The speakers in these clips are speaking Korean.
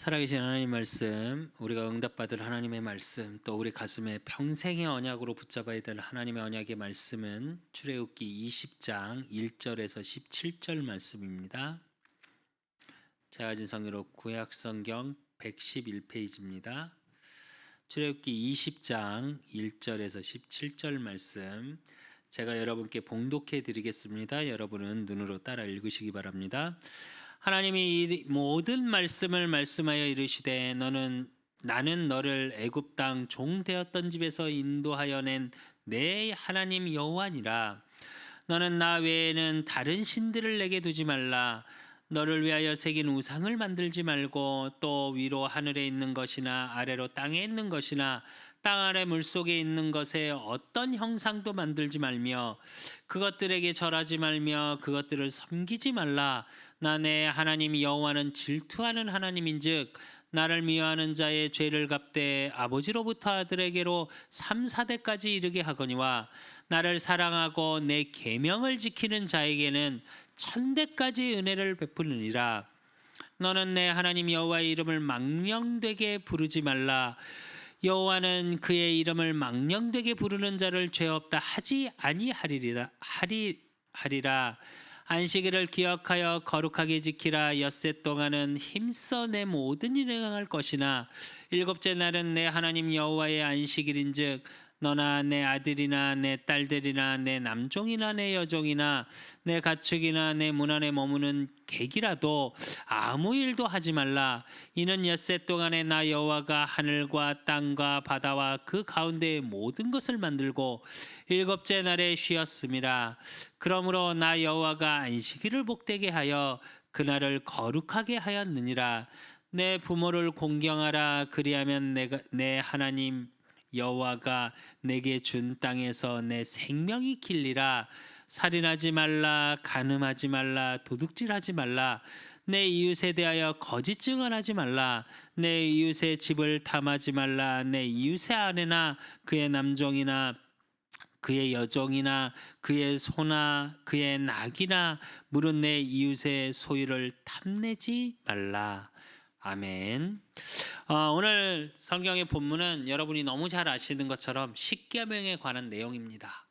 살아계신 하나님 말씀, 우리가 응답받을 하나님의 말씀, 또 우리 가슴에 평생의 언약으로 붙잡아야 될 하나님의 언약의 말씀은 출애굽기 20장 1절에서 17절 말씀입니다. 제가 가진 성경으로 구약성경 111페이지입니다. 출애굽기 20장 1절에서 17절 말씀 제가 여러분께 봉독해 드리겠습니다. 여러분은 눈으로 따라 읽으시기 바랍니다. 하나님이 이 모든 말씀을 말씀하여 이르시되 나는 너를 애굽 땅 종 되었던 집에서 인도하여 낸 내 하나님 여호와니라. 너는 나 외에는 다른 신들을 내게 두지 말라. 너를 위하여 새긴 우상을 만들지 말고 또 위로 하늘에 있는 것이나 아래로 땅에 있는 것이나 땅 아래 물속에 있는 것에 어떤 형상도 만들지 말며 그것들에게 절하지 말며 그것들을 섬기지 말라. 나 내 하나님 여호와는 질투하는 하나님인즉 나를 미워하는 자의 죄를 갚되 아버지로부터 아들에게로 3, 4대까지 이르게 하거니와 나를 사랑하고 내 계명을 지키는 자에게는 1000대까지 은혜를 베푸느니라. 너는 내 하나님 여호와의 이름을 망령되게 부르지 말라. 여호와는 그의 이름을 망령되게 부르는 자를 죄 없다 하지 아니하리라. 하리라. 안식일을 기억하여 거룩하게 지키라. 엿새 동안은 힘써 내 모든 일을 행할 것이나 일곱째 날은 내 하나님 여호와의 안식일인즉 너나 내 아들이나 내 딸들이나 내 남종이나 내 여종이나 내 가축이나 내 문 안에 머무는 객이라도 아무 일도 하지 말라. 이는 엿새 동안에 나 여호와가 하늘과 땅과 바다와 그 가운데의 모든 것을 만들고 일곱째 날에 쉬었음이라. 그러므로 나 여호와가 안식일을 복되게 하여 그날을 거룩하게 하였느니라. 내 부모를 공경하라. 그리하면 내 하나님 여호와가 내게 준 땅에서 내 생명이 길리라. 살인하지 말라. 간음하지 말라. 도둑질하지 말라. 내 이웃에 대하여 거짓 증언하지 말라. 내 이웃의 집을 탐하지 말라. 내 이웃의 아내나 그의 남종이나 그의 여종이나 그의 소나 그의 낙이나 물은 내 이웃의 소유를 탐내지 말라. 아멘. 오늘 성경의 본문은 여러분이 너무 잘 아시는 것처럼 십계명에 관한 내용입니다.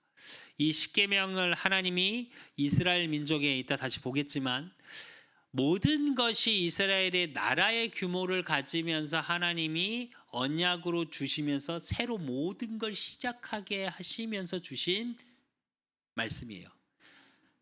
이 십계명을 하나님이 이스라엘 민족에 이따 다시 보겠지만 모든 것이 이스라엘의 나라의 규모를 가지면서 하나님이 언약으로 주시면서 새로 모든 걸 시작하게 하시면서 주신 말씀이에요.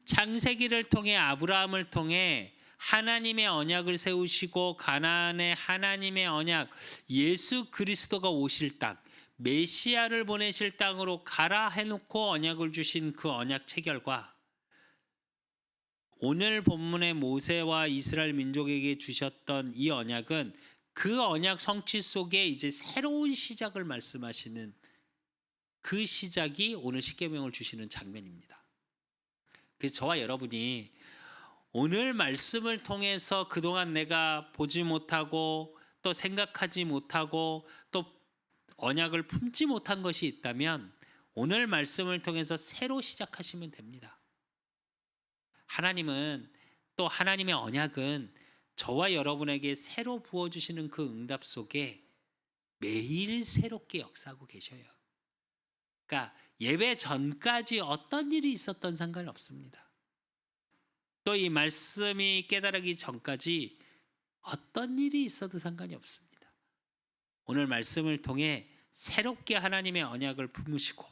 창세기를 통해 아브라함을 통해 하나님의 언약을 세우시고 가나안의 하나님의 언약, 예수 그리스도가 오실 땅, 메시아를 보내실 땅으로 가라 해놓고 언약을 주신 그 언약 체결과 오늘 본문의 모세와 이스라엘 민족에게 주셨던 이 언약은 그 언약 성취 속에 이제 새로운 시작을 말씀하시는 그 시작이 오늘 십계명을 주시는 장면입니다. 그래서 저와 여러분이 오늘 말씀을 통해서 그동안 내가 보지 못하고 또 생각하지 못하고 또 언약을 품지 못한 것이 있다면 오늘 말씀을 통해서 새로 시작하시면 됩니다. 하나님은 또 하나님의 언약은 저와 여러분에게 새로 부어주시는 그 응답 속에 매일 새롭게 역사하고 계셔요. 그러니까 예배 전까지 어떤 일이 있었던 상관없습니다. 또 이 말씀이 깨달기 전까지 어떤 일이 있어도 상관이 없습니다. 오늘 말씀을 통해 새롭게 하나님의 언약을 품으시고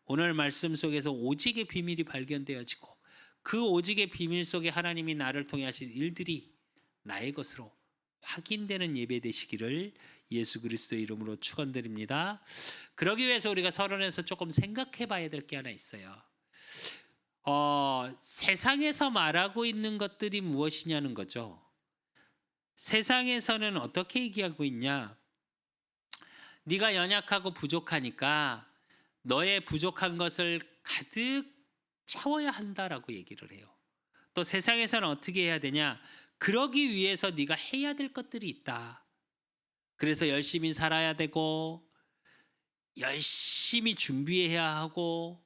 오늘 말씀 속에서 오직의 비밀이 발견되어지고 그 오직의 비밀 속에 하나님이 나를 통해 하실 일들이 나의 것으로 확인되는 예배 되시기를 예수 그리스도의 이름으로 축원드립니다. 그러기 위해서 우리가 서론에서 조금 생각해 봐야 될 게 하나 있어요. 세상에서 말하고 있는 것들이 무엇이냐는 거죠. 세상에서는 어떻게 얘기하고 있냐? 네가 연약하고 부족하니까 너의 부족한 것을 가득 채워야 한다라고 얘기를 해요. 또 세상에서는 어떻게 해야 되냐? 그러기 위해서 네가 해야 될 것들이 있다. 그래서 열심히 살아야 되고 열심히 준비해야 하고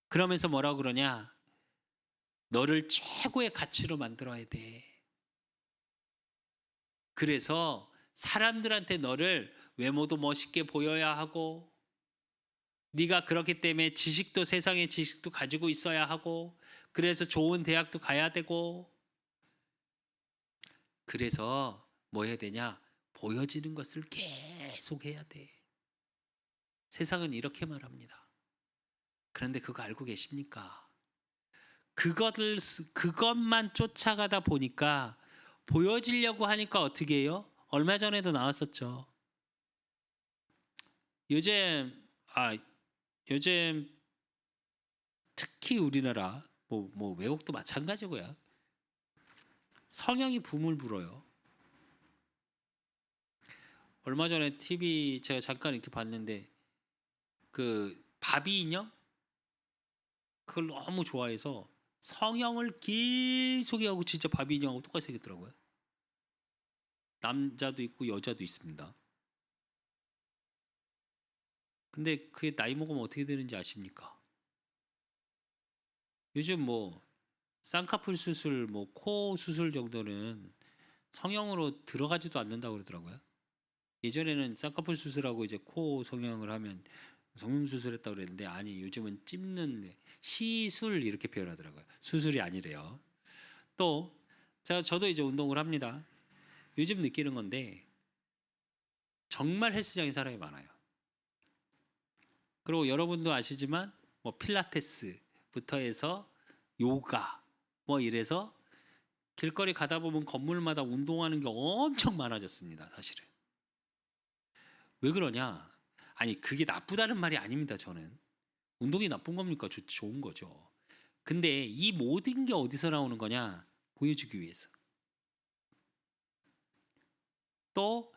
그러면서 뭐라고 그러냐? 너를 최고의 가치로 만들어야 돼. 그래서 사람들한테 너를 외모도 멋있게 보여야 하고 네가 그렇기 때문에 지식도 세상의 지식도 가지고 있어야 하고 그래서 좋은 대학도 가야 되고 그래서 뭐 해야 되냐? 보여지는 것을 계속 해야 돼. 세상은 이렇게 말합니다. 그런데 그거 알고 계십니까? 그것만 쫓아가다 보니까 보여지려고 하니까 어떻게 해요? 얼마 전에도 나왔었죠. 요즘 특히 우리나라 뭐 외국도 마찬가지고요. 성형이 붐을 불어요. 얼마 전에 TV 제가 잠깐 이렇게 봤는데 그 바비 인형 그걸 너무 좋아해서 성형을 계속 하고 진짜 바비 인형하고 똑같이 생겼더라고요. 남자도 있고 여자도 있습니다. 근데 그게 나이 먹으면 어떻게 되는지 아십니까? 요즘 뭐 쌍꺼풀 수술, 뭐 코 수술 정도는 성형으로 들어가지도 않는다고 그러더라고요. 예전에는 쌍꺼풀 수술하고 이제 코 성형을 하면 성형 수술했다고 그랬는데 아니 요즘은 찝는 시술 이렇게 표현하더라고요. 수술이 아니래요. 또 저도 이제 운동을 합니다. 요즘 느끼는 건데 정말 헬스장에 사람이 많아요. 그리고 여러분도 아시지만 뭐 필라테스부터 해서 요가 뭐 이래서 길거리 가다 보면 건물마다 운동하는 게 엄청 많아졌습니다. 사실은. 왜 그러냐? 아니 그게 나쁘다는 말이 아닙니다. 저는. 운동이 나쁜 겁니까? 좋은 거죠. 근데 이 모든 게 어디서 나오는 거냐? 보여주기 위해서. 또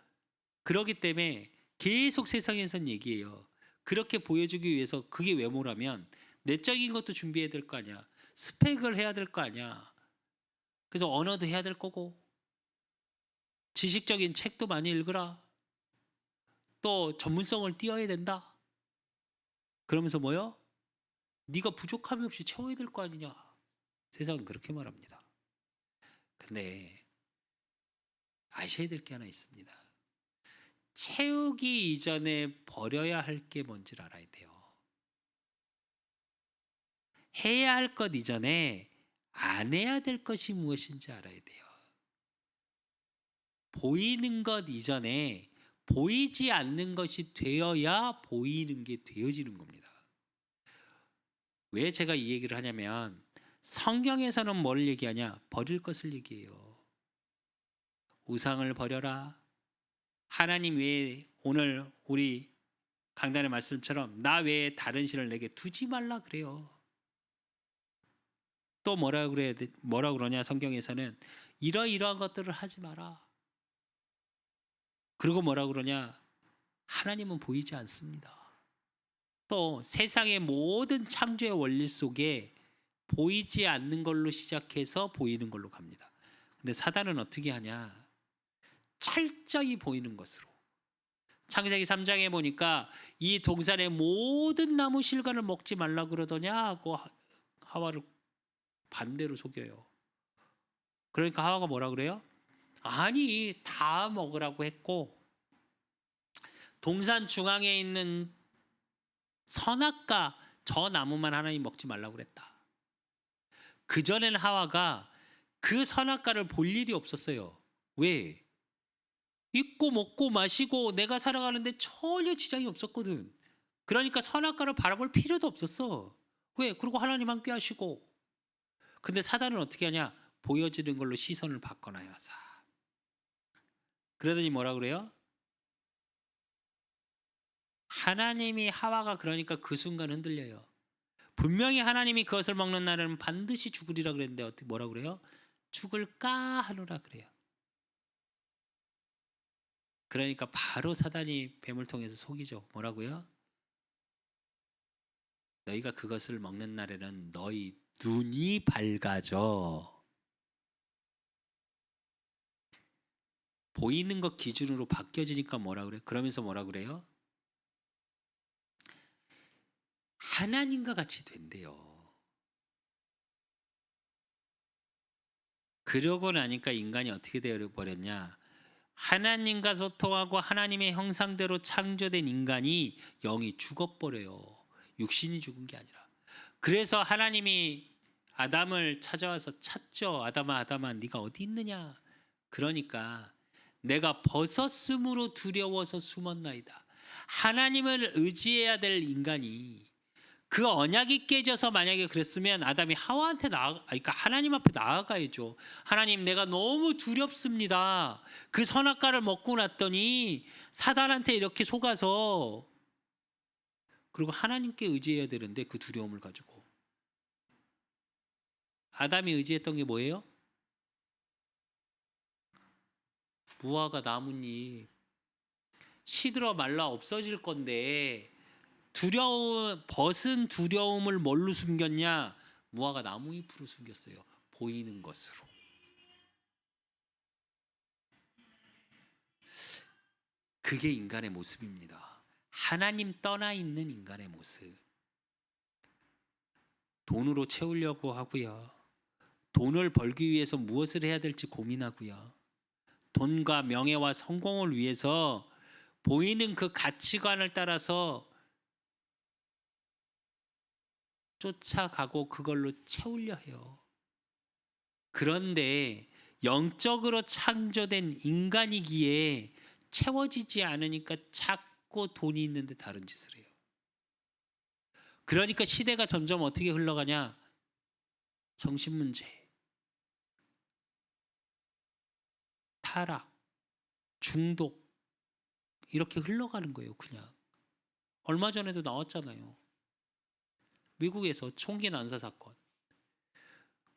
그러기 때문에 계속 세상에선 얘기해요. 그렇게 보여주기 위해서 그게 외모라면 내적인 것도 준비해야 될 거 아니야. 스펙을 해야 될 거 아니야. 그래서 언어도 해야 될 거고 지식적인 책도 많이 읽으라. 또 전문성을 띄어야 된다. 그러면서 뭐요? 네가 부족함이 없이 채워야 될 거 아니냐. 세상은 그렇게 말합니다. 근데 아셔야 될 게 하나 있습니다. 채우기 이전에 버려야 할 게 뭔지를 알아야 돼요. 해야 할 것 이전에 안 해야 될 것이 무엇인지 알아야 돼요. 보이는 것 이전에 보이지 않는 것이 되어야 보이는 게 되어지는 겁니다. 왜 제가 이 얘기를 하냐면 성경에서는 뭘 얘기하냐? 버릴 것을 얘기해요. 우상을 버려라. 하나님 외에 오늘 우리 강단의 말씀처럼 나 외에 다른 신을 내게 두지 말라 그래요. 또 뭐라 그러냐 성경에서는 이러이러한 것들을 하지 마라. 그리고 뭐라 그러냐? 하나님은 보이지 않습니다. 또 세상의 모든 창조의 원리 속에 보이지 않는 걸로 시작해서 보이는 걸로 갑니다. 근데 사단은 어떻게 하냐? 철저히 보이는 것으로. 창세기 3장에 보니까 이 동산의 모든 나무 실과를 먹지 말라 그러더냐 하고 하와를 반대로 속여요. 그러니까 하와가 뭐라 그래요? 아니 다 먹으라고 했고 동산 중앙에 있는 선악과 저 나무만 하나님 먹지 말라고 그랬다. 그전에는 하와가 그 선악과를 볼 일이 없었어요. 왜? 있고 먹고 마시고 내가 살아가는데 전혀 지장이 없었거든. 그러니까 선악과를 바라볼 필요도 없었어. 왜? 그리고 하나님 함께 하시고. 근데 사단은 어떻게 하냐? 보여지는 걸로 시선을 바꿔놔요. 그러더니 뭐라 그래요? 하나님이 하와가 그러니까 그 순간 흔들려요. 분명히 하나님이 그것을 먹는 날은 반드시 죽으리라 그랬는데 어떻게 뭐라 그래요? 죽을까 하노라 그래요. 그러니까 바로 사단이 뱀을 통해서 속이죠. 뭐라고요? 너희가 그것을 먹는 날에는 너희 눈이 밝아져. 보이는 것 기준으로 바뀌어지니까 뭐라 그래? 그러면서 뭐라 그래요? 하나님과 같이 된대요. 그러고 나니까 인간이 어떻게 되어버렸냐? 하나님과 소통하고 하나님의 형상대로 창조된 인간이 영이 죽어버려요. 육신이 죽은 게 아니라. 그래서 하나님이 아담을 찾아와서 찾죠. 아담아 아담아 네가 어디 있느냐. 그러니까 내가 벗었으므로 두려워서 숨었나이다. 하나님을 의지해야 될 인간이 그 언약이 깨져서 만약에 그랬으면 아담이 하와한테 그러니까 하나님 앞에 나아가야죠. 하나님, 내가 너무 두렵습니다. 그 선악과를 먹고 났더니 사단한테 이렇게 속아서. 그리고 하나님께 의지해야 되는데 그 두려움을 가지고 아담이 의지했던 게 뭐예요? 무화과 나뭇잎 시들어 말라 없어질 건데 벗은 두려움을 뭘로 숨겼냐? 무화과 나무잎으로 숨겼어요. 보이는 것으로. 그게 인간의 모습입니다. 하나님 떠나 있는 인간의 모습. 돈으로 채우려고 하고요. 돈을 벌기 위해서 무엇을 해야 될지 고민하고요. 돈과 명예와 성공을 위해서 보이는 그 가치관을 따라서 쫓아가고 그걸로 채우려 해요. 그런데 영적으로 창조된 인간이기에 채워지지 않으니까 자꾸 돈이 있는데 다른 짓을 해요. 그러니까 시대가 점점 어떻게 흘러가냐? 정신문제, 타락, 중독 이렇게 흘러가는 거예요. 그냥. 얼마 전에도 나왔잖아요. 미국에서 총기 난사 사건.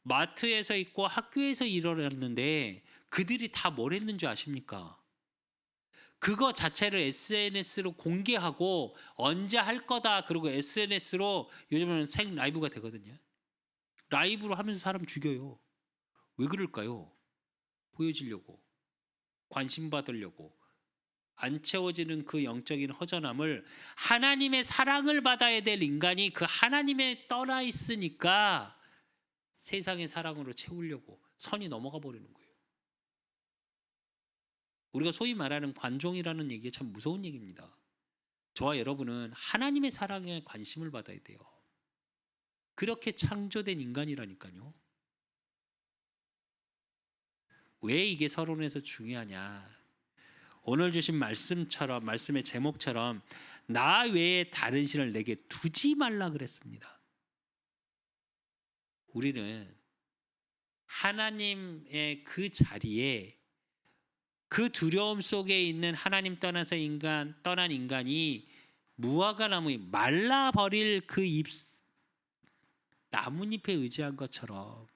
마트에서 있고 학교에서 일어났는데 그들이 다 뭘 했는 줄 아십니까? 그거 자체를 SNS로 공개하고 언제 할 거다. 그리고 SNS로 요즘은 생 라이브가 되거든요. 라이브로 하면서 사람 죽여요. 왜 그럴까요? 보여지려고. 관심 받으려고. 안 채워지는 그 영적인 허전함을 하나님의 사랑을 받아야 될 인간이 그 하나님에 떠나 있으니까 세상의 사랑으로 채우려고 선이 넘어가 버리는 거예요. 우리가 소위 말하는 관종이라는 얘기가 참 무서운 얘기입니다. 저와 여러분은 하나님의 사랑에 관심을 받아야 돼요. 그렇게 창조된 인간이라니까요. 왜 이게 서론에서 중요하냐? 오늘 주신 말씀처럼, 말씀의 제목처럼 나 외에 다른 신을 내게 두지 말라 그랬습니다. 우리는 하나님의 그 자리에 그 두려움 속에 있는 하나님 떠난 인간이 무화과 나무에 말라버릴 그 나뭇잎에 의지한 것처럼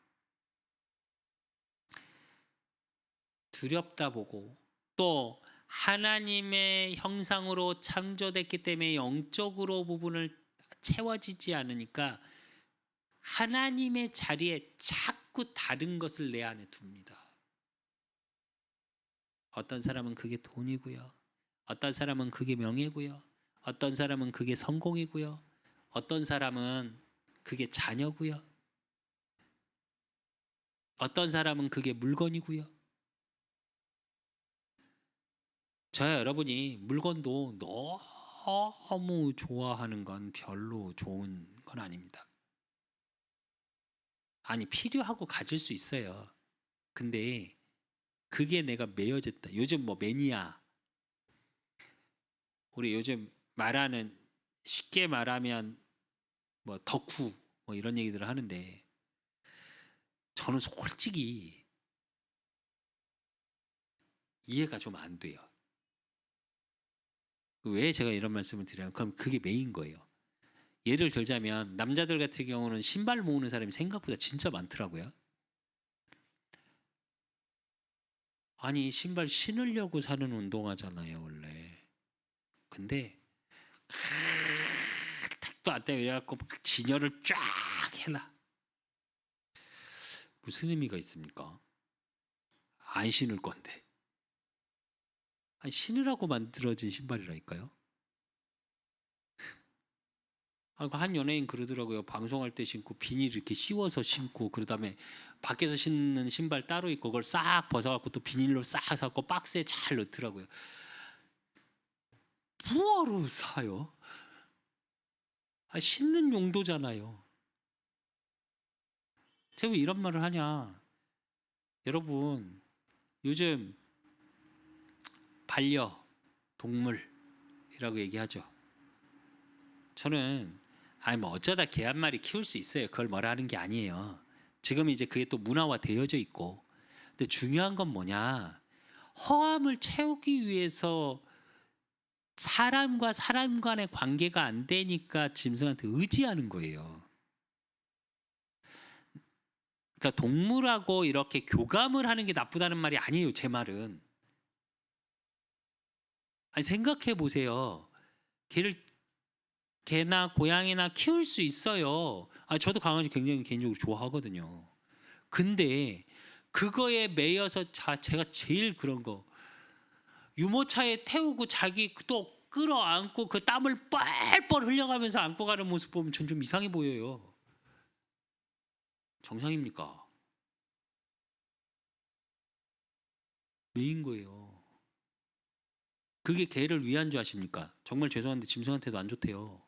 두렵다 보고 또 하나님의 형상으로 창조됐기 때문에 영적으로 부분을 채워지지 않으니까 하나님의 자리에 자꾸 다른 것을 내 안에 둡니다. 어떤 사람은 그게 돈이고요. 어떤 사람은 그게 명예고요. 어떤 사람은 그게 성공이고요. 어떤 사람은 그게 자녀고요. 어떤 사람은 그게 물건이고요. 저야 여러분이 물건도 너무 좋아하는 건 별로 좋은 건 아닙니다. 아니 필요하고 가질 수 있어요. 근데 그게 내가 매여졌다. 요즘 뭐 매니아 우리 요즘 말하는 쉽게 말하면 뭐 덕후 뭐 이런 얘기들을 하는데 저는 솔직히 이해가 좀 안 돼요. 왜 제가 이런 말씀을 드려요? 그럼 그게 메인 거예요. 예를 들자면 남자들 같은 경우는 신발 모으는 사람이 생각보다 진짜 많더라고요. 아니 신발 신으려고 사는 운동화잖아요 원래. 근데 택도 안 떼고 이래갖고 진열을 쫙 해라. 무슨 의미가 있습니까? 안 신을 건데. 아니 신으라고 만들어진 신발이라니까요. 한 연예인 그러더라고요. 방송할 때 신고 비닐 이렇게 씌워서 신고 그다음에 밖에서 신는 신발 따로 있고 그걸 싹 벗어갖고 또 비닐로 싹 사고 박스에 잘 넣더라고요. 뭐하러 사요? 신는 용도잖아요. 제가 왜 이런 말을 하냐? 여러분 요즘 반려동물이라고 얘기하죠. 저는 뭐 어쩌다 개 한 마리 키울 수 있어요. 그걸 뭐라 하는 게 아니에요. 지금 이제 그게 또 문화화 되어져 있고. 근데 중요한 건 뭐냐? 허함을 채우기 위해서 사람과 사람 간의 관계가 안 되니까 짐승한테 의지하는 거예요. 그러니까 동물하고 이렇게 교감을 하는 게 나쁘다는 말이 아니에요. 제 말은. 생각해 보세요. 개나 고양이나 키울 수 있어요. 저도 강아지 굉장히 개인적으로 좋아하거든요. 근데 그거에 매여서 제가 제일 그런 거 유모차에 태우고 자기 또 끌어안고 그 땀을 뻘뻘 흘려가면서 안고 가는 모습 보면 전 좀 이상해 보여요. 정상입니까? 왜인 거예요? 그게 개를 위한 줄 아십니까? 정말 죄송한데 짐승한테도 안 좋대요.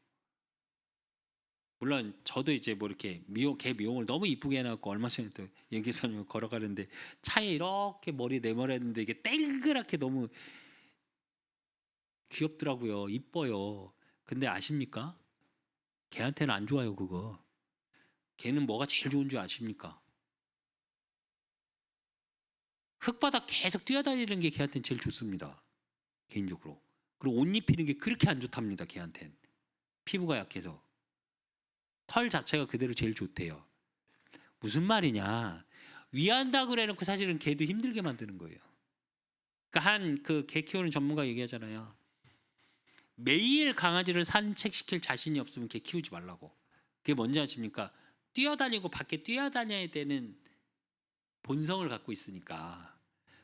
물론 저도 이제 뭐 이렇게 개 미용을 너무 이쁘게 해놨고 얼마 전에 또 연기사님 걸어가는데 차에 이렇게 머리 내몰았는데 이게 땡그랗게 너무 귀엽더라고요. 이뻐요. 근데 아십니까? 개한테는 안 좋아요 그거. 개는 뭐가 제일 좋은 줄 아십니까? 흙바닥 계속 뛰어다니는 게 개한테는 제일 좋습니다. 개인적으로. 그리고 옷 입히는 게 그렇게 안 좋답니다. 개한테는. 피부가 약해서. 털 자체가 그대로 제일 좋대요. 무슨 말이냐? 위한다 그래놓고 사실은 개도 힘들게 만드는 거예요. 그러니까 한 그 개 키우는 전문가 얘기하잖아요. 매일 강아지를 산책시킬 자신이 없으면 개 키우지 말라고. 그게 뭔지 아십니까? 뛰어다니고 밖에 뛰어다녀야 되는 본성을 갖고 있으니까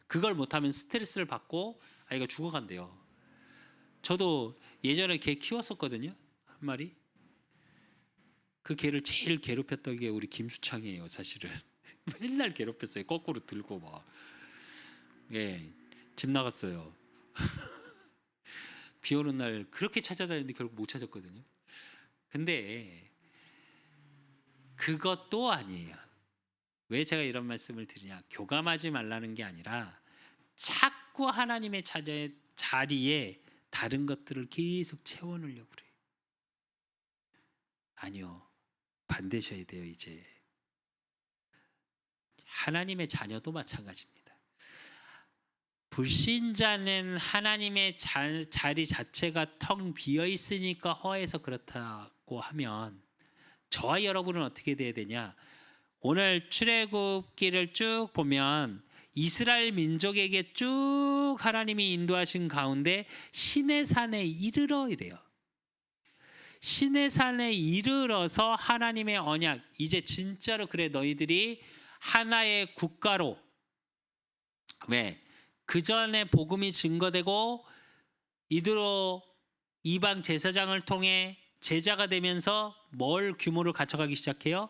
그걸 못하면 스트레스를 받고 아이가 죽어간대요. 저도 예전에 개 키웠었거든요. 한 마리. 그 개를 제일 괴롭혔던 게 우리 김수창이에요. 사실은 맨날 괴롭혔어요. 거꾸로 들고 막. 집 나갔어요. 비 오는 날 그렇게 찾아다녔는데 결국 못 찾았거든요. 근데 그것도 아니에요. 왜 제가 이런 말씀을 드리냐? 교감하지 말라는 게 아니라 자꾸 하나님의 자리에 다른 것들을 계속 채워넣으려고 그래요. 아니요. 반대셔야 돼요. 이제 하나님의 자녀도 마찬가지입니다. 불신자는 하나님의 자리 자체가 텅 비어 있으니까 허해서 그렇다고 하면 저와 여러분은 어떻게 돼야 되냐? 오늘 출애굽기를 쭉 보면 이스라엘 민족에게 쭉 하나님이 인도하신 가운데 시내산에 이르러 이래요. 시내산에 이르러서 하나님의 언약, 이제 진짜로 그래 너희들이 하나의 국가로, 왜? 그 전에 복음이 증거되고 이대로 이방 제사장을 통해 제자가 되면서 뭘 규모를 갖춰가기 시작해요?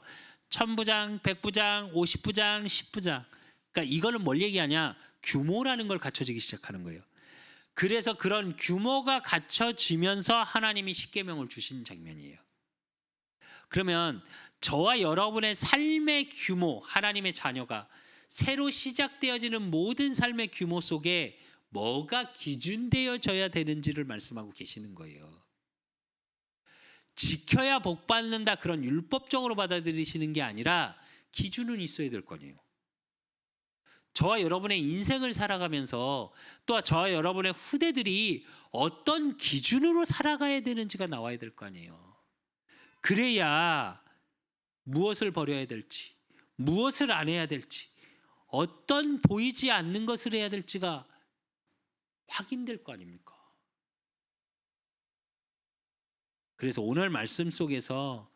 1000부장, 100부장, 50부장, 10부장. 그러니까 이거는 뭘 얘기하냐? 규모라는 걸 갖춰지기 시작하는 거예요. 그래서 그런 규모가 갖춰지면서 하나님이 십계명을 주신 장면이에요. 그러면 저와 여러분의 삶의 규모, 하나님의 자녀가 새로 시작되어지는 모든 삶의 규모 속에 뭐가 기준되어져야 되는지를 말씀하고 계시는 거예요. 지켜야 복 받는다 그런 율법적으로 받아들이시는 게 아니라 기준은 있어야 될 거 아니에요. 저와 여러분의 인생을 살아가면서 또 저와 여러분의 후대들이 어떤 기준으로 살아가야 되는지가 나와야 될 거 아니에요. 그래야 무엇을 버려야 될지, 무엇을 안 해야 될지, 어떤 보이지 않는 것을 해야 될지가 확인될 거 아닙니까? 그래서 오늘 말씀 속에서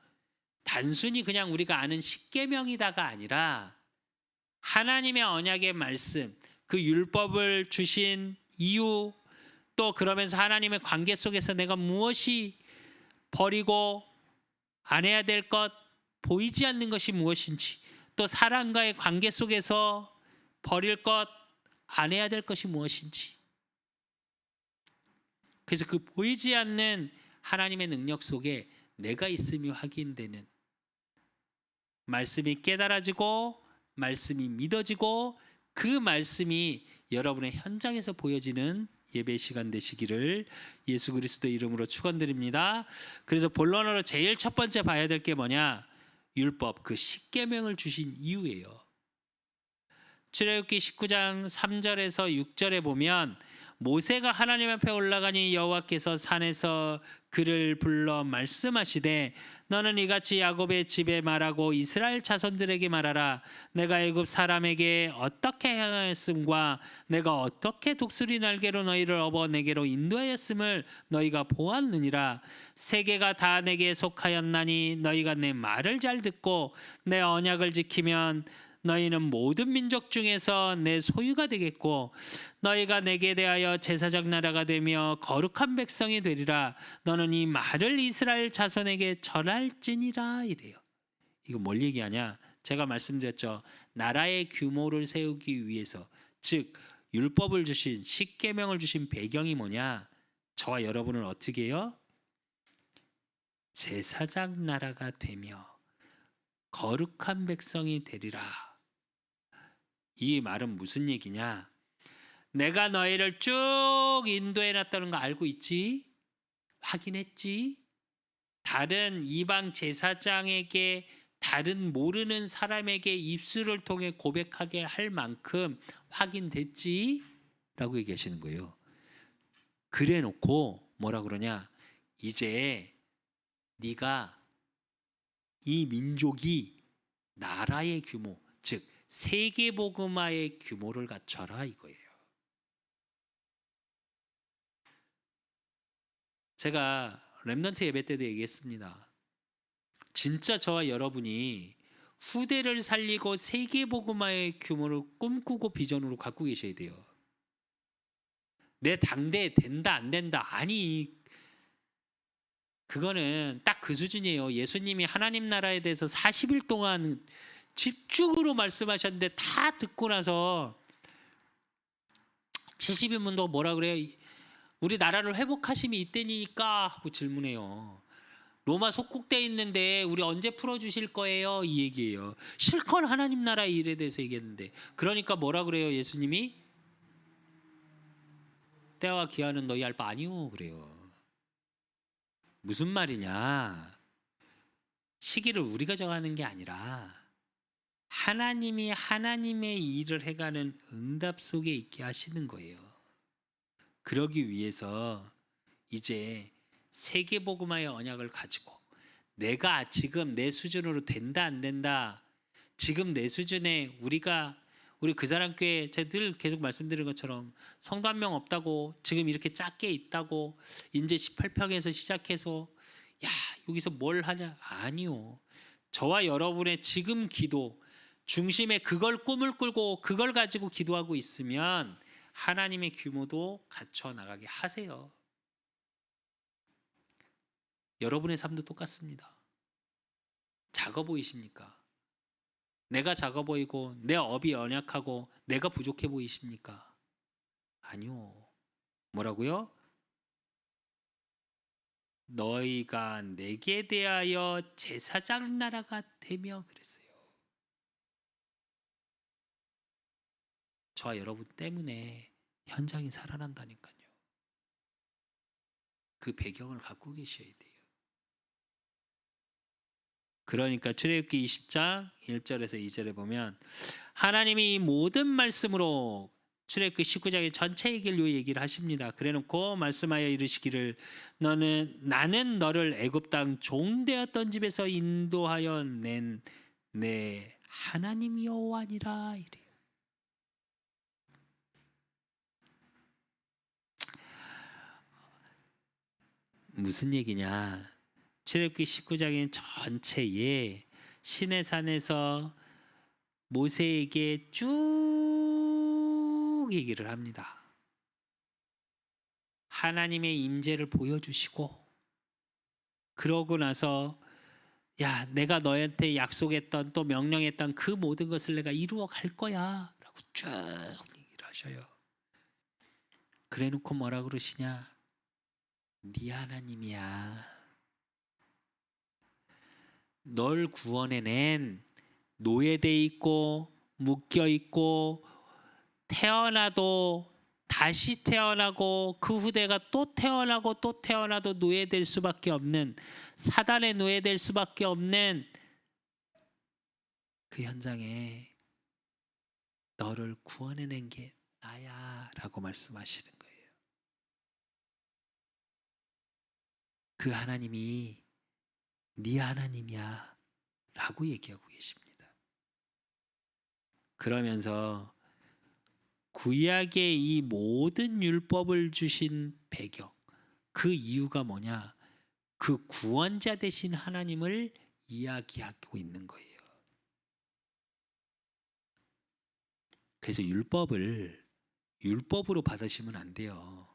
단순히 그냥 우리가 아는 십계명이다가 아니라 하나님의 언약의 말씀, 그 율법을 주신 이유, 또 그러면서 하나님의 관계 속에서 내가 무엇이 버리고 안 해야 될 것, 보이지 않는 것이 무엇인지, 또 사람과의 관계 속에서 버릴 것, 안 해야 될 것이 무엇인지. 그래서 그 보이지 않는 하나님의 능력 속에 내가 있음이 확인되는, 말씀이 깨달아지고 말씀이 믿어지고 그 말씀이 여러분의 현장에서 보여지는 예배 시간 되시기를 예수 그리스도 이름으로 축원드립니다. 그래서 본론으로 제일 첫 번째 봐야 될 게 뭐냐? 율법, 그 십계명을 주신 이유예요. 출애굽기 19장 3절에서 6절에 보면 모세가 하나님 앞에 올라가니 여호와께서 산에서 그를 불러 말씀하시되 너는 이같이 야곱의 집에 말하고 이스라엘 자손들에게 말하라. 내가 애굽 사람에게 어떻게 행하였음과 내가 어떻게 독수리 날개로 너희를 업어 내게로 인도하였음을 너희가 보았느니라. 세계가 다 내게 속하였나니 너희가 내 말을 잘 듣고 내 언약을 지키면 너희는 모든 민족 중에서 내 소유가 되겠고 너희가 내게 대하여 제사장 나라가 되며 거룩한 백성이 되리라. 너는 이 말을 이스라엘 자손에게 전할지니라. 이래요. 이거 뭘 얘기하냐? 제가 말씀드렸죠. 나라의 규모를 세우기 위해서, 즉 율법을 주신, 십계명을 주신 배경이 뭐냐? 저와 여러분을 어떻게 해요? 제사장 나라가 되며 거룩한 백성이 되리라. 이 말은 무슨 얘기냐? 내가 너희를 쭉 인도해 놨다는 거 알고 있지? 확인했지? 다른 이방 제사장에게, 다른 모르는 사람에게 입술을 통해 고백하게 할 만큼 확인됐지? 라고 얘기하시는 거예요. 그래 놓고 뭐라 그러냐? 이제 네가 이 민족이 나라의 규모, 즉 세계복음화의 규모를 갖춰라 이거예요. 제가 렘넌트 예배 때도 얘기했습니다. 진짜 저와 여러분이 후대를 살리고 세계복음화의 규모를 꿈꾸고 비전으로 갖고 계셔야 돼요. 내 당대에 된다 안 된다, 아니 그거는 딱 그 수준이에요. 예수님이 하나님 나라에 대해서 40일 동안 집중으로 말씀하셨는데 다 듣고 나서 70인문도 뭐라 그래요? 우리 나라를 회복하심이 이때니까 하고 질문해요. 로마 속국돼 있는데 우리 언제 풀어주실 거예요? 이 얘기예요. 실컷 하나님 나라의 일에 대해서 얘기했는데, 그러니까 뭐라 그래요? 예수님이 때와 기한은 너희 알 바 아니오 그래요. 무슨 말이냐? 시기를 우리가 정하는 게 아니라 하나님이 하나님의 일을 해가는 응답 속에 있게 하시는 거예요. 그러기 위해서 이제 세계복음화의 언약을 가지고 내가 지금 내 수준으로 된다 안 된다, 지금 내 수준에 우리 그 사람 교회, 제가 늘 계속 말씀드린 것처럼 성도 한 명 없다고, 지금 이렇게 작게 있다고 이제 18평에서 시작해서 야 여기서 뭘 하냐, 아니요. 저와 여러분의 지금 기도 중심에 그걸 꿈을 꾸고 그걸 가지고 기도하고 있으면 하나님의 규모도 갖춰 나가게 하세요. 여러분의 삶도 똑같습니다. 작아 보이십니까? 내가 작아 보이고 내 업이 연약하고 내가 부족해 보이십니까? 아니요. 뭐라고요? 너희가 내게 대하여 제사장 나라가 되며 그랬어요. 저와 여러분 때문에 현장이 살아난다니까요. 그 배경을 갖고 계셔야 돼요. 그러니까 출애굽기 20장 1절에서 2절에 보면 하나님이 이 모든 말씀으로 출애굽기 19장의 전체 얘기를 하십니다. 그래놓고 말씀하여 이르시기를 나는 너를 애굽 땅 종되었던 집에서 인도하여 낸 내 하나님 여호와니라 이래요. 무슨 얘기냐? 출애굽기 19장의 전체에 시내산에서 모세에게 쭉 얘기를 합니다. 하나님의 임재를 보여주시고, 그러고 나서 야, 내가 너한테 약속했던 또 명령했던 그 모든 것을 내가 이루어 갈 거야 라고 쭉 얘기를 하셔요. 그래 놓고 뭐라 그러시냐? 네 하나님이야. 널 구원해낸 노예돼 있고 묶여 있고 태어나도 다시 태어나고 그 후대가 또 태어나고 또 태어나도 노예될 수밖에 없는, 사단의 노예될 수밖에 없는 그 현장에 너를 구원해낸 게 나야 라고 말씀하시는 거예요. 그 하나님이 네 하나님이야 라고 얘기하고 계십니다. 그러면서 구약의 이 모든 율법을 주신 배경, 그 이유가 뭐냐? 그 구원자 되신 하나님을 이야기하고 있는 거예요. 그래서 율법으로 받으시면 안 돼요.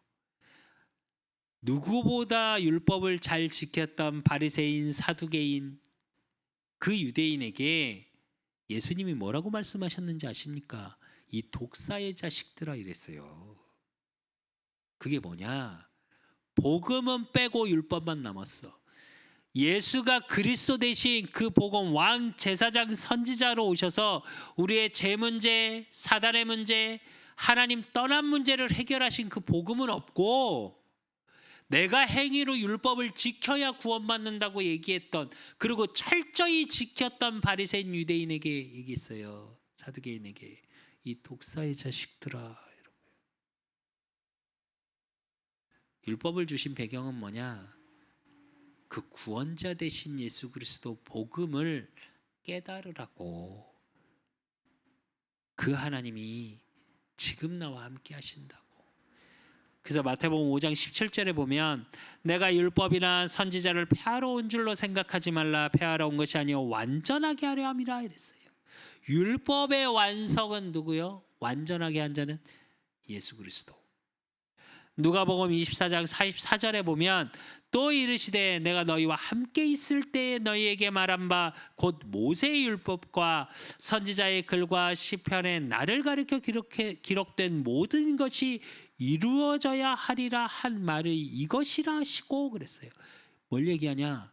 누구보다 율법을 잘 지켰던 바리새인, 사두개인, 그 유대인에게 예수님이 뭐라고 말씀하셨는지 아십니까? 이 독사의 자식들아 이랬어요. 그게 뭐냐? 복음은 빼고 율법만 남았어. 예수가 그리스도 대신 그 복음, 왕, 제사장, 선지자로 오셔서 우리의 죄 문제, 사단의 문제, 하나님 떠난 문제를 해결하신 그 복음은 없고, 내가 행위로 율법을 지켜야 구원받는다고 얘기했던, 그리고 철저히 지켰던 바리새인 유대인에게 얘기했어요. 사두개인에게. 이 독사의 자식들아. 율법을 주신 배경은 뭐냐? 그 구원자 되신 예수 그리스도 복음을 깨달으라고. 그 하나님이 지금 나와 함께 하신다고. 그래서 마태복음 5장 17절에 보면 내가 율법이나 선지자를 폐하러 온 줄로 생각하지 말라. 폐하러 온 것이 아니요 완전하게 하려 함이라 이랬어요. 율법의 완성은 누구요? 완전하게 한 자는 예수 그리스도. 누가복음 24장 44절에 보면 또 이르시되 내가 너희와 함께 있을 때에 너희에게 말한 바 곧 모세의 율법과 선지자의 글과 시편에 나를 가리켜 기록된 모든 것이 이루어져야 하리라 한 말의 이것이라 하시고 그랬어요. 뭘 얘기하냐?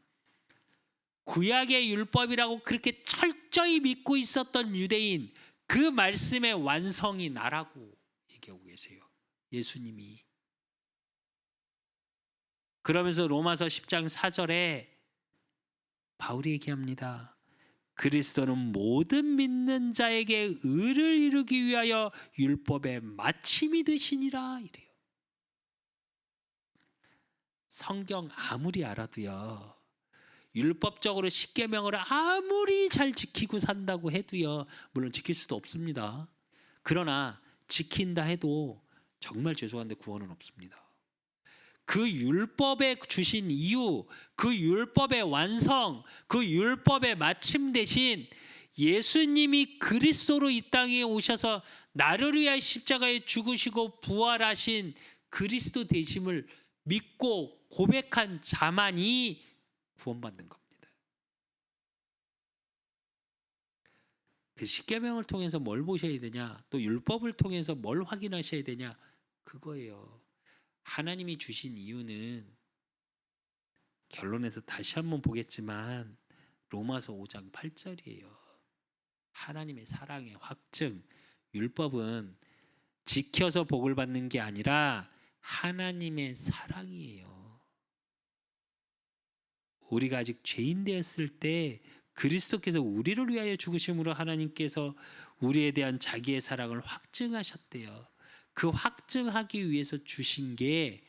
구약의 율법이라고 그렇게 철저히 믿고 있었던 유대인, 그 말씀의 완성이 나라고 얘기하고 계세요. 예수님이. 그러면서 로마서 10장 4절에 바울이 얘기합니다. 그리스도는 모든 믿는 자에게 의를 이루기 위하여 율법의 마침이 되시니라 이래요. 성경 아무리 알아도요, 율법적으로 십계명을 아무리 잘 지키고 산다고 해도요, 물론 지킬 수도 없습니다. 그러나 지킨다 해도 정말 죄송한데 구원은 없습니다. 그 율법에 주신 이유, 그 율법의 완성, 그 율법의 마침 대신 예수님이 그리스도로 이 땅에 오셔서 나를 위하여 십자가에 죽으시고 부활하신 그리스도 되심을 믿고 고백한 자만이 구원받는 겁니다. 그 십계명을 통해서 뭘 보셔야 되냐? 또 율법을 통해서 뭘 확인하셔야 되냐? 그거예요. 하나님이 주신 이유는 결론에서 다시 한번 보겠지만 로마서 5장 8절이에요. 하나님의 사랑의 확증. 율법은 지켜서 복을 받는 게 아니라 하나님의 사랑이에요. 우리가 아직 죄인 되었을 때 그리스도께서 우리를 위하여 죽으심으로 하나님께서 우리에 대한 자기의 사랑을 확증하셨대요. 그 확증하기 위해서 주신 게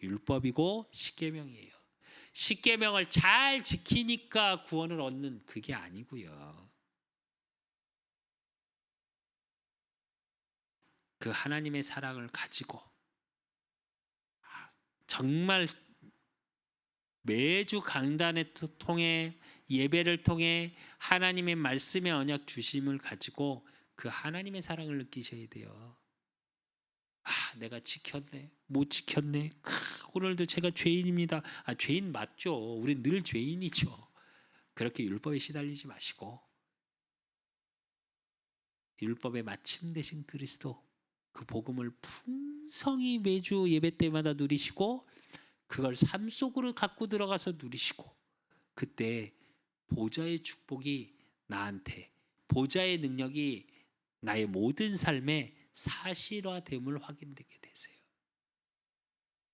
율법이고 십계명이에요. 십계명을 잘 지키니까 구원을 얻는 그게 아니고요. 그 하나님의 사랑을 가지고 정말 매주 강단을 통해 예배를 통해 하나님의 말씀의 언약 주심을 가지고 그 하나님의 사랑을 느끼셔야 돼요. 내가 지켰네, 못 지켰네. 오늘도 제가 죄인입니다. 죄인 맞죠. 우리 늘 죄인이죠. 그렇게 율법에 시달리지 마시고 율법의 마침 되신 그리스도 그 복음을 풍성히 매주 예배 때마다 누리시고 그걸 삶 속으로 갖고 들어가서 누리시고 그때 보좌의 축복이 나한테 보좌의 능력이 나의 모든 삶에 사실화됨을 확인되게 되세요.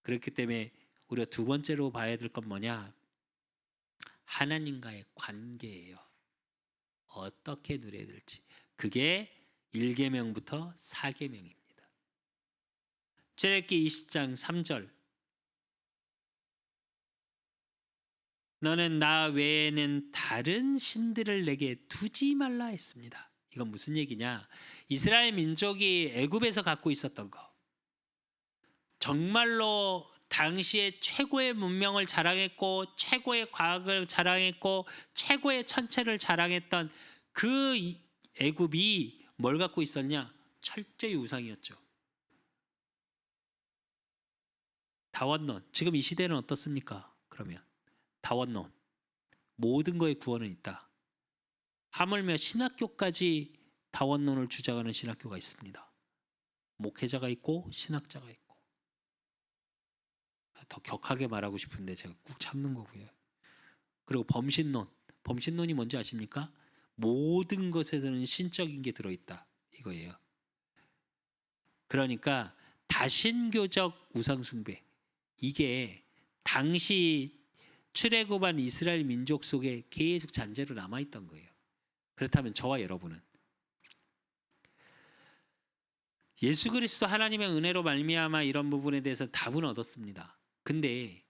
그렇기 때문에 우리가 두 번째로 봐야 될 건 뭐냐? 하나님과의 관계예요. 어떻게 누려야 될지. 그게 1계명부터 4계명입니다. 출애굽기 20장 3절. 너는 나 외에는 다른 신들을 내게 두지 말라 했습니다. 이건 무슨 얘기냐? 이스라엘 민족이 애굽에서 갖고 있었던 거. 정말로 당시에 최고의 문명을 자랑했고 최고의 과학을 자랑했고 최고의 천체를 자랑했던 그 애굽이 뭘 갖고 있었냐? 철저히 우상이었죠. 다원론. 지금 이 시대는 어떻습니까? 그러면 다원론. 모든 거에 구원은 있다. 하물며 신학교까지 다원론을 주장하는 신학교가 있습니다. 목회자가 있고 신학자가 있고. 더 격하게 말하고 싶은데 제가 꾹 참는 거고요. 그리고 범신론. 범신론이 뭔지 아십니까? 모든 것에서는 신적인 게 들어있다. 이거예요. 그러니까 다신교적 우상숭배. 이게 당시 출애굽한 이스라엘 민족 속에 계속 잔재로 남아있던 거예요. 그렇다면 저와 여러분은 예수 그리스도 하나님의 은혜로 말미암아 이런 부분에 대해서 답은 얻었습니다. 근데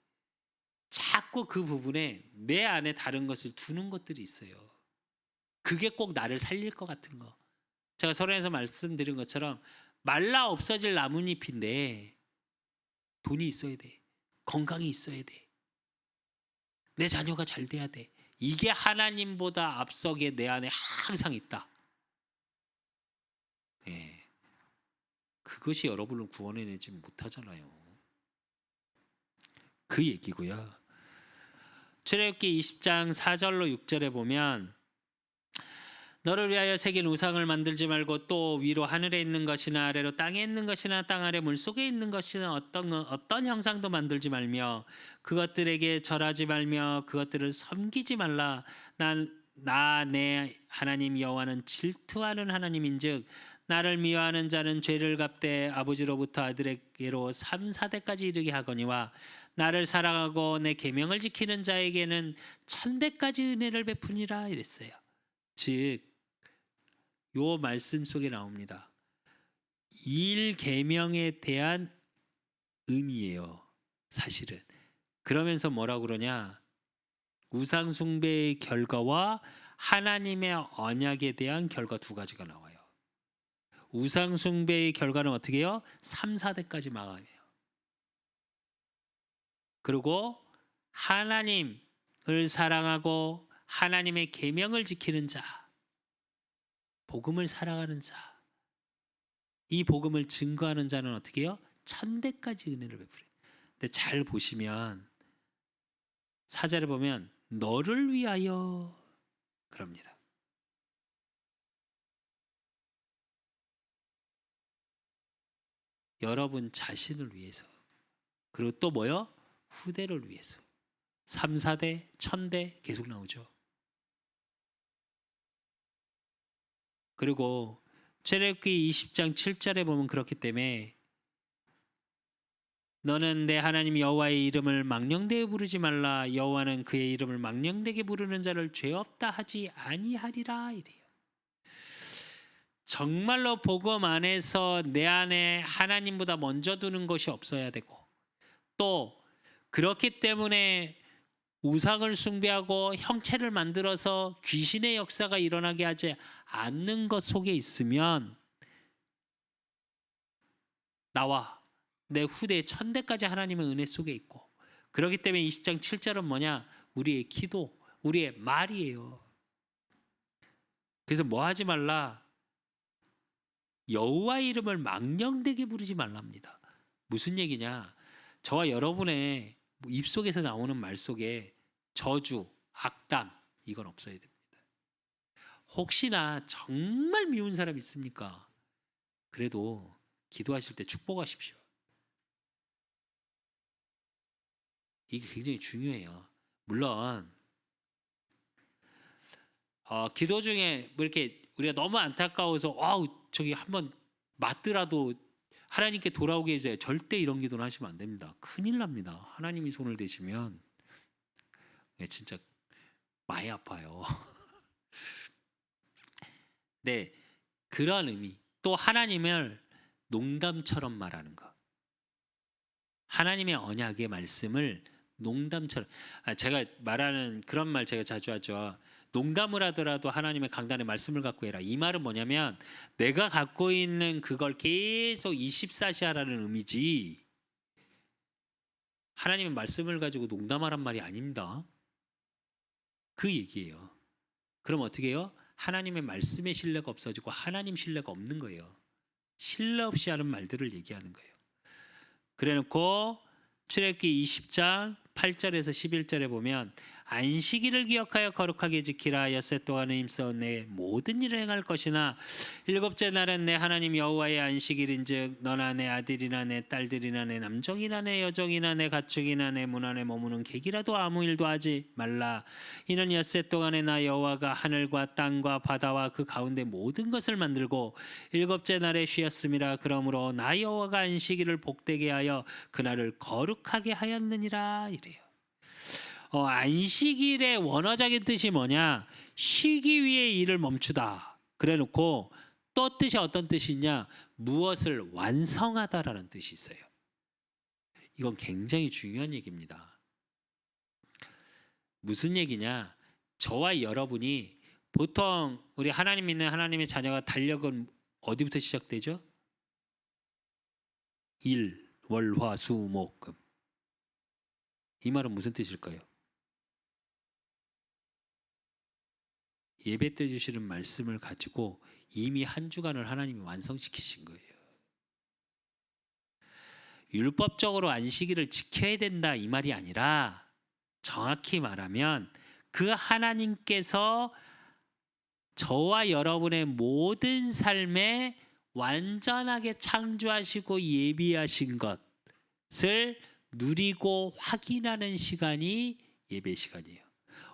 자꾸 그 부분에 내 안에 다른 것을 두는 것들이 있어요. 그게 꼭 나를 살릴 것 같은 거. 제가 서론에서 말씀드린 것처럼 말라 없어질 나뭇잎인데 돈이 있어야 돼. 건강이 있어야 돼. 내 자녀가 잘 돼야 돼. 이게 하나님보다 앞서게 내 안에 항상 있다. 예. 그것이 여러분을 구원해내지 못하잖아요. 그 얘기고요. 출애굽기 20장 4절로 6절에 보면 너를 위하여 새긴 우상을 만들지 말고 또 위로 하늘에 있는 것이나 아래로 땅에 있는 것이나 땅 아래 물속에 있는 것이나 어떤 형상도 만들지 말며 그것들에게 절하지 말며 그것들을 섬기지 말라. 나 내 하나님 여호와는 질투하는 하나님인즉 나를 미워하는 자는 죄를 갚되 아버지로부터 아들에게로 3, 4대까지 이르게 하거니와 나를 사랑하고 내 계명을 지키는 자에게는 1000대까지 은혜를 베푸니라 이랬어요. 즉 요 말씀 속에 나옵니다. 1계명에 대한 의미예요. 사실은. 그러면서 뭐라고 그러냐? 우상 숭배의 결과와 하나님의 언약에 대한 결과 두 가지가 나와요. 우상 숭배의 결과는 어떻게 해요? 3, 4대까지 망해요. 그리고 하나님을 사랑하고 하나님의 계명을 지키는 자, 복음을 사랑하는 자, 이 복음을 증거하는 자는 어떻게 해요? 1000대까지 은혜를 베풀어요. 근데 잘 보시면 사절을 보면 너를 위하여 그럽니다. 여러분 자신을 위해서. 그리고 또 뭐요? 후대를 위해서. 3, 4대, 1000대 계속 나오죠. 그리고 출애굽기 20장 7절에 보면 그렇기 때문에 너는 내 하나님 여호와의 이름을 망령되게 부르지 말라. 여호와는 그의 이름을 망령되게 부르는 자를 죄 없다 하지 아니하리라 이래요. 정말로 복음 안에서 내 안에 하나님보다 먼저 두는 것이 없어야 되고 또 그렇기 때문에 우상을 숭배하고 형체를 만들어서 귀신의 역사가 일어나게 하지 않는 것 속에 있으면 나와 내 후대 1000대까지 하나님의 은혜 속에 있고 그렇기 때문에 20장 7절은 뭐냐? 우리의 기도, 우리의 말이에요. 그래서 뭐 하지 말라? 여호와의 이름을 망령되게 부르지 말랍니다. 무슨 얘기냐? 저와 여러분의 입속에서 나오는 말 속에 저주, 악담 이건 없어야 됩니다. 혹시나 정말 미운 사람 있습니까? 그래도 기도하실 때 축복하십시오. 이게 굉장히 중요해요. 물론 기도 중에 뭐 이렇게 우리가 너무 안타까워서 저기 한번 맞더라도 하나님께 돌아오게 해줘요. 절대 이런 기도는 하시면 안 됩니다. 큰일 납니다. 하나님이 손을 대시면 진짜 많이 아파요. 네, 그런 의미. 또 하나님을 농담처럼 말하는 거. 하나님의 언약의 말씀을 농담처럼. 제가 말하는 그런 말 제가 자주 하죠. 농담을 하더라도 하나님의 강단의 말씀을 갖고 해라. 이 말은 뭐냐면 내가 갖고 있는 그걸 계속 24시 하라는 의미지, 하나님의 말씀을 가지고 농담하란 말이 아닙니다. 그 얘기예요. 그럼 어떻게 해요? 하나님의 말씀의 신뢰가 없어지고 하나님 신뢰가 없는 거예요. 신뢰 없이 하는 말들을 얘기하는 거예요. 그래놓고 출애굽기 20장 8절에서 11절에 보면 안식일을 기억하여 거룩하게 지키라. 엿새 동안은 힘써 내 모든 일을 행할 것이나 일곱째 날은 내 하나님 여호와의 안식일인즉 너나 내 아들이나 내 딸들이나 내 남종이나 내 여종이나 내 가축이나 내 문 안에 머무는 객이라도 아무 일도 하지 말라. 이는 엿새 동안에 나 여호와가 하늘과 땅과 바다와 그 가운데 모든 것을 만들고 일곱째 날에 쉬었음이라. 그러므로 나 여호와가 안식일을 복되게 하여 그날을 거룩하게 하였느니라. 이래요. 안식일의 원어적인 뜻이 뭐냐? 쉬기 위해 일을 멈추다. 그래놓고 또 뜻이 어떤 뜻이냐? 무엇을 완성하다라는 뜻이 있어요. 이건 굉장히 중요한 얘기입니다. 무슨 얘기냐? 저와 여러분이 보통 우리 하나님 믿는 하나님의 자녀가 달력은 어디부터 시작되죠? 일, 월, 화, 수, 목, 금. 이 말은 무슨 뜻일까요? 예배 때 주시는 말씀을 가지고 이미 한 주간을 하나님이 완성시키신 거예요. 율법적으로 안식일을 지켜야 된다 이 말이 아니라, 정확히 말하면 그 하나님께서 저와 여러분의 모든 삶에 완전하게 창조하시고 예비하신 것을 누리고 확인하는 시간이 예배 시간이에요.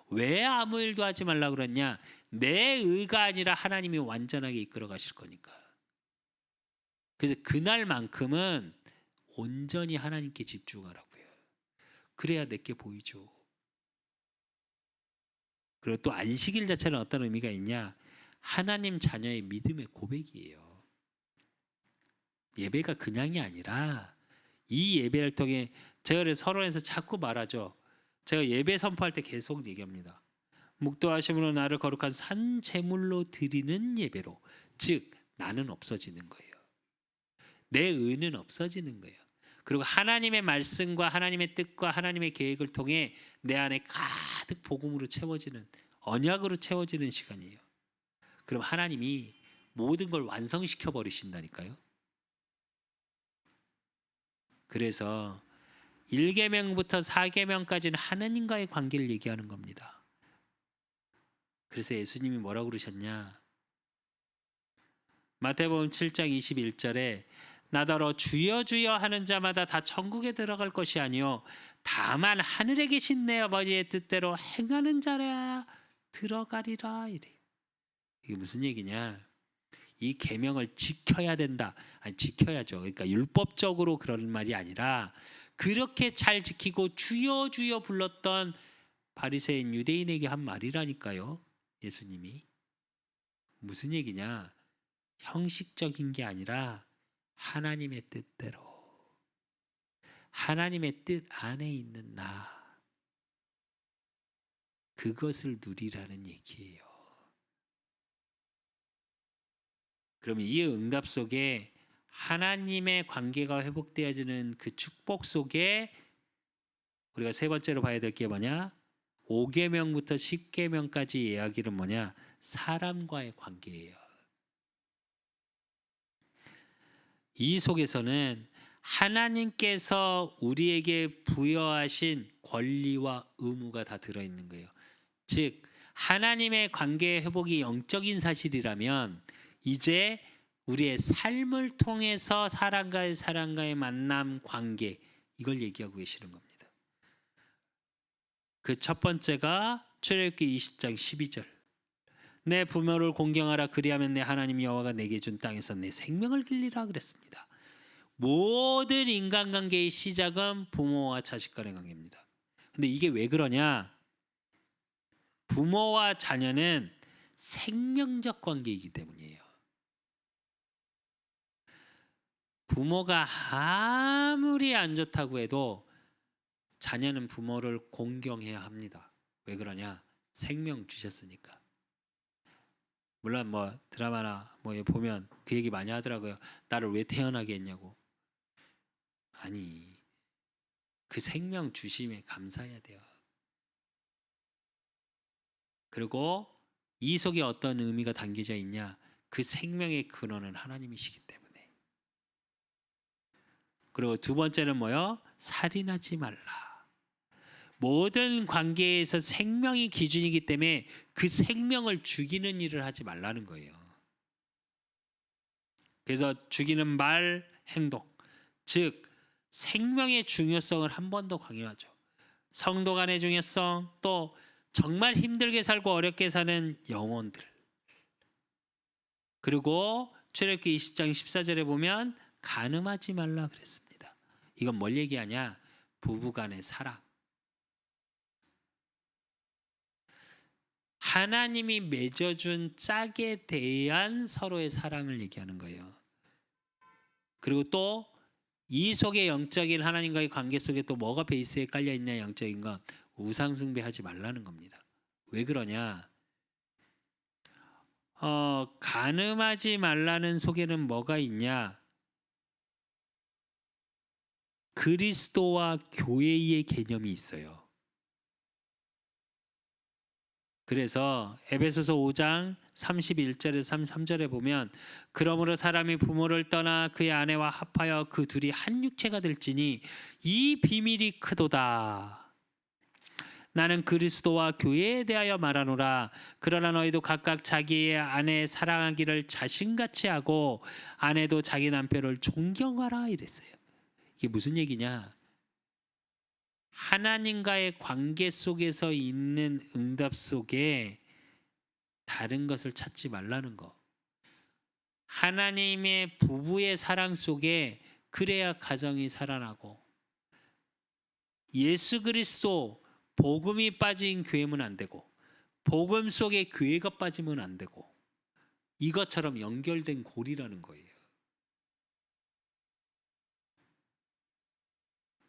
왜 아무 일도 하지 말라 그랬냐? 내 의가 아니라 하나님이 완전하게 이끌어 가실 거니까. 그래서 그날만큼은 온전히 하나님께 집중하라고요. 그래야 내게 보이죠. 그리고 또 안식일 자체는 어떤 의미가 있냐? 하나님 자녀의 믿음의 고백이에요. 예배가 그냥이 아니라 이 예배를 통해, 제가 그래서 서론에서 자꾸 말하죠. 제가 예배 선포할 때 계속 얘기합니다. 묵도하심으로 나를 거룩한 산 제물로 드리는 예배로. 즉 나는 없어지는 거예요. 내 의는 없어지는 거예요. 그리고 하나님의 말씀과 하나님의 뜻과 하나님의 계획을 통해 내 안에 가득 복음으로 채워지는, 언약으로 채워지는 시간이에요. 그럼 하나님이 모든 걸 완성시켜 버리신다니까요. 그래서 1계명부터 4계명까지는 하나님과의 관계를 얘기하는 겁니다. 그래서 예수님이 뭐라고 그러셨냐? 마태복음 7장 21절에 나더러 주여 주여 하는 자마다 다 천국에 들어갈 것이 아니요 다만 하늘에 계신 내 아버지의 뜻대로 행하는 자라 들어가리라. 이래요. 이게 무슨 얘기냐? 이 계명을 지켜야 된다. 아니 지켜야죠. 그러니까 율법적으로 그런 말이 아니라 그렇게 잘 지키고 주여 주여 불렀던 바리새인 유대인에게 한 말이라니까요. 예수님이. 무슨 얘기냐? 형식적인 게 아니라 하나님의 뜻대로, 하나님의 뜻 안에 있는 나, 그것을 누리라는 얘기예요. 그러면 이 응답 속에 하나님의 관계가 회복되어지는 그 축복 속에 우리가 세 번째로 봐야 될 게 뭐냐? 5계명부터 10계명까지 이야기는 뭐냐? 사람과의 관계예요. 이 속에서는 하나님께서 우리에게 부여하신 권리와 의무가 다 들어있는 거예요. 즉 하나님의 관계 회복이 영적인 사실이라면 이제 우리의 삶을 통해서 사람과의 만남 관계, 이걸 얘기하고 계시는 겁니다. 그 첫 번째가 출애굽기 20장 12절. 내 부모를 공경하라, 그리하면 내 하나님 여호와가 내게 준 땅에서 내 생명을 길리라 그랬습니다. 모든 인간관계의 시작은 부모와 자식 간의 관계입니다. 근데 이게 왜 그러냐? 부모와 자녀는 생명적 관계이기 때문이에요. 부모가 아무리 안 좋다고 해도 자녀는 부모를 공경해야 합니다. 왜 그러냐? 생명 주셨으니까. 물론 뭐 드라마나 뭐 보면 그 얘기 많이 하더라고요. 나를 왜 태어나게 했냐고. 아니, 그 생명 주심에 감사해야 돼요. 그리고 이 속에 어떤 의미가 담겨져 있냐? 그 생명의 근원은 하나님이시기 때문에. 그리고 두 번째는 뭐요? 살인하지 말라. 모든 관계에서 생명이 기준이기 때문에 그 생명을 죽이는 일을 하지 말라는 거예요. 그래서 죽이는 말, 행동, 즉 생명의 중요성을 한 번 더 강조하죠. 성도 간의 중요성, 또 정말 힘들게 살고 어렵게 사는 영혼들. 그리고 출애굽기 20장 14절에 보면 간음하지 말라 그랬습니다. 이건 뭘 얘기하냐? 부부 간의 사랑. 하나님이 맺어준 짝에 대한 서로의 사랑을 얘기하는 거예요. 그리고 또 이 속에 영적인 하나님과의 관계 속에 또 뭐가 베이스에 깔려 있냐? 영적인 건 우상 숭배하지 말라는 겁니다. 왜 그러냐? 간음하지 말라는 속에는 뭐가 있냐? 그리스도와 교회의 개념이 있어요. 그래서 에베소서 5장 31절에서 33절에 보면 그러므로 사람이 부모를 떠나 그의 아내와 합하여 그 둘이 한 육체가 될지니 이 비밀이 크도다. 나는 그리스도와 교회에 대하여 말하노라. 그러나 너희도 각각 자기의 아내 사랑하기를 자신같이 하고 아내도 자기 남편을 존경하라 이랬어요. 이게 무슨 얘기냐? 하나님과의 관계 속에서 있는 응답 속에 다른 것을 찾지 말라는 거. 하나님의 부부의 사랑 속에 그래야 가정이 살아나고, 예수 그리스도 복음이 빠진 교회면 안 되고, 복음 속에 교회가 빠지면 안 되고, 이것처럼 연결된 고리라는 거예요.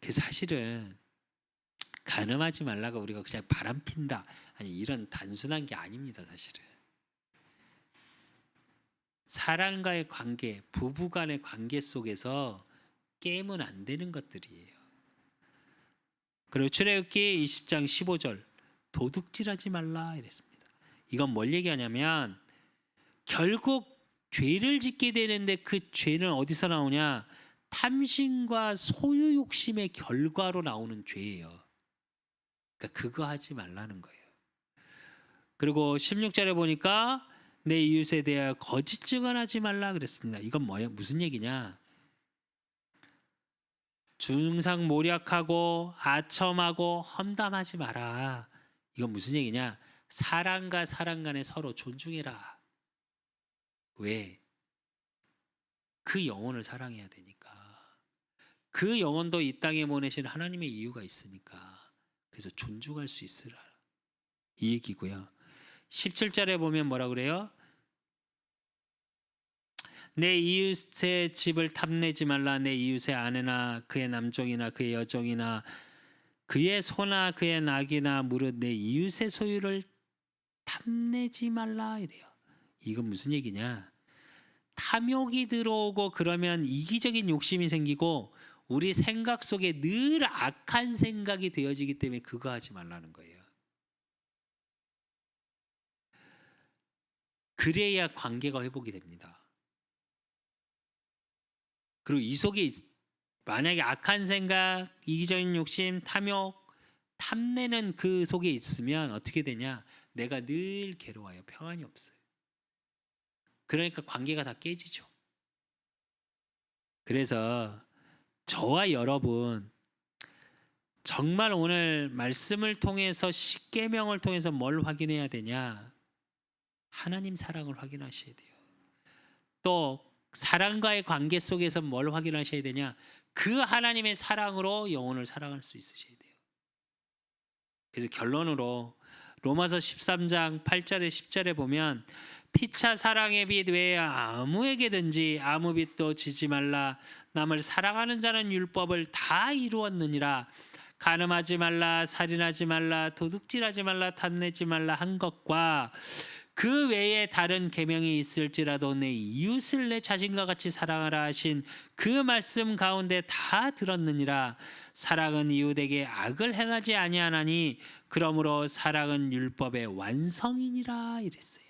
그 사실은 간음하지 말라고 우리가 그냥 바람핀다, 아니 이런 단순한 게 아닙니다. 사실은 사랑과의 관계, 부부간의 관계 속에서 깨면 안 되는 것들이에요. 그리고 출애굽기 20장 15절 도둑질하지 말라 이랬습니다. 이건 뭘 얘기하냐면 결국 죄를 짓게 되는데 그 죄는 어디서 나오냐? 탐심과 소유 욕심의 결과로 나오는 죄예요. 그러니까 그거 하지 말라는 거예요. 그리고 16절에 보니까 내 이웃에 대하여 거짓 증언하지 말라 그랬습니다. 이건 뭐야? 무슨 얘기냐? 중상모략하고 아첨하고 험담하지 마라. 이건 무슨 얘기냐? 사람과 사람 간에 서로 존중해라. 왜? 그 영혼을 사랑해야 되니까. 그 영혼도 이 땅에 보내신 하나님의 이유가 있으니까. 그래서 존중할 수 있으라. 이 얘기고요. 17절에 보면 뭐라 그래요? 내 이웃의 집을 탐내지 말라. 내 이웃의 아내나 그의 남종이나 그의 여종이나 그의 소나 그의 낙이나 무릇 내 이웃의 소유를 탐내지 말라 이래요. 이건 무슨 얘기냐? 탐욕이 들어오고 그러면 이기적인 욕심이 생기고 우리 생각 속에 늘 악한 생각이 되어지기 때문에 그거 하지 말라는 거예요. 그래야 관계가 회복이 됩니다. 그리고 이 속에 만약에 악한 생각, 이기적인 욕심, 탐욕, 탐내는 그 속에 있으면 어떻게 되냐? 내가 늘 괴로워요. 평안이 없어요. 그러니까 관계가 다 깨지죠. 그래서 저와 여러분 정말 오늘 말씀을 통해서 십계명을 통해서 뭘 확인해야 되냐? 하나님 사랑을 확인하셔야 돼요. 또 사랑과의 관계 속에서 뭘 확인하셔야 되냐? 그 하나님의 사랑으로 영혼을 사랑할 수 있으셔야 돼요. 그래서 결론으로 로마서 13장 8절에 10절에 보면 피차 사랑의 빛 외에 아무에게든지 아무 빛도 지지 말라. 남을 사랑하는 자는 율법을 다 이루었느니라. 간음하지 말라, 살인하지 말라, 도둑질하지 말라, 탐내지 말라 한 것과 그 외에 다른 계명이 있을지라도 내 이웃을 내 자신과 같이 사랑하라 하신 그 말씀 가운데 다 들었느니라. 사랑은 이웃에게 악을 행하지 아니하나니 그러므로 사랑은 율법의 완성이니라 이랬어요.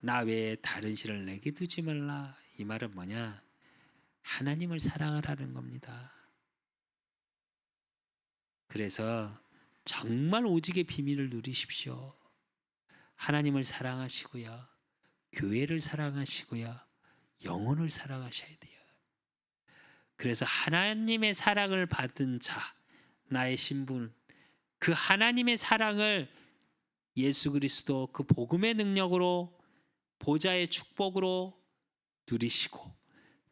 나 외에 다른 신을 내게 두지 말라. 이 말은 뭐냐? 하나님을 사랑하라는 겁니다. 그래서 정말 오직의 비밀을 누리십시오. 하나님을 사랑하시고요. 교회를 사랑하시고요. 영혼을 사랑하셔야 돼요. 그래서 하나님의 사랑을 받은 자, 나의 신분, 그 하나님의 사랑을 예수 그리스도 그 복음의 능력으로 보좌의 축복으로 누리시고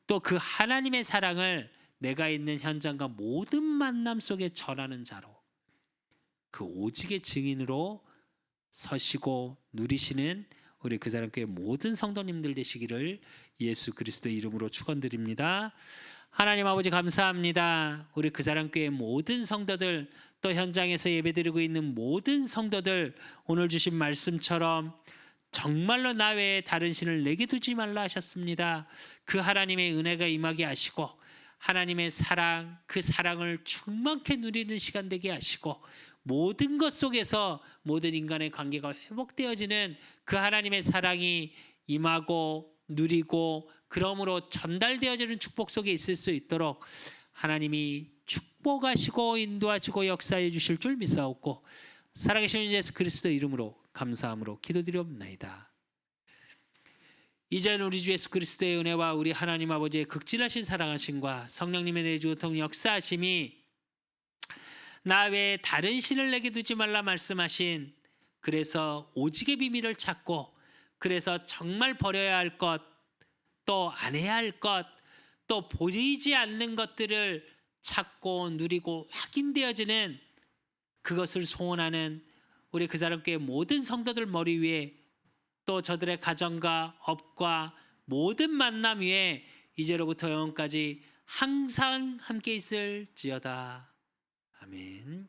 또 그 하나님의 사랑을 내가 있는 현장과 모든 만남 속에 전하는 자로 그 오직의 증인으로 서시고 누리시는 우리 그 사람 교회 모든 성도님들 되시기를 예수 그리스도의 이름으로 축원드립니다. 하나님 아버지 감사합니다. 우리 그 사람 교회 모든 성도들 또 현장에서 예배드리고 있는 모든 성도들 오늘 주신 말씀처럼 정말로 나 외에 다른 신을 내게 두지 말라 하셨습니다. 그 하나님의 은혜가 임하게 하시고 하나님의 사랑, 그 사랑을 충만케 누리는 시간 되게 하시고 모든 것 속에서 모든 인간의 관계가 회복되어지는 그 하나님의 사랑이 임하고 누리고 그러므로 전달되어지는 축복 속에 있을 수 있도록 하나님이 축복하시고 인도하시고 역사해 주실 줄 믿사옵고 살아계신 예수 그리스도 이름으로 감사함으로 기도드리옵나이다. 이제는 우리 주 예수 그리스도의 은혜와 우리 하나님 아버지의 극진하신 사랑하심과 성령님의 내주통 역사하심이 나 외에 다른 신을 내게 두지 말라 말씀하신 그래서 오직의 비밀을 찾고 그래서 정말 버려야 할 것 또 안 해야 할 것 또 보이지 않는 것들을 찾고 누리고 확인되어지는 그것을 소원하는 우리 그 사람께 모든 성도들 머리 위에 또 저들의 가정과 업과 모든 만남 위에 이제로부터 영원까지 항상 함께 있을지어다. 아멘.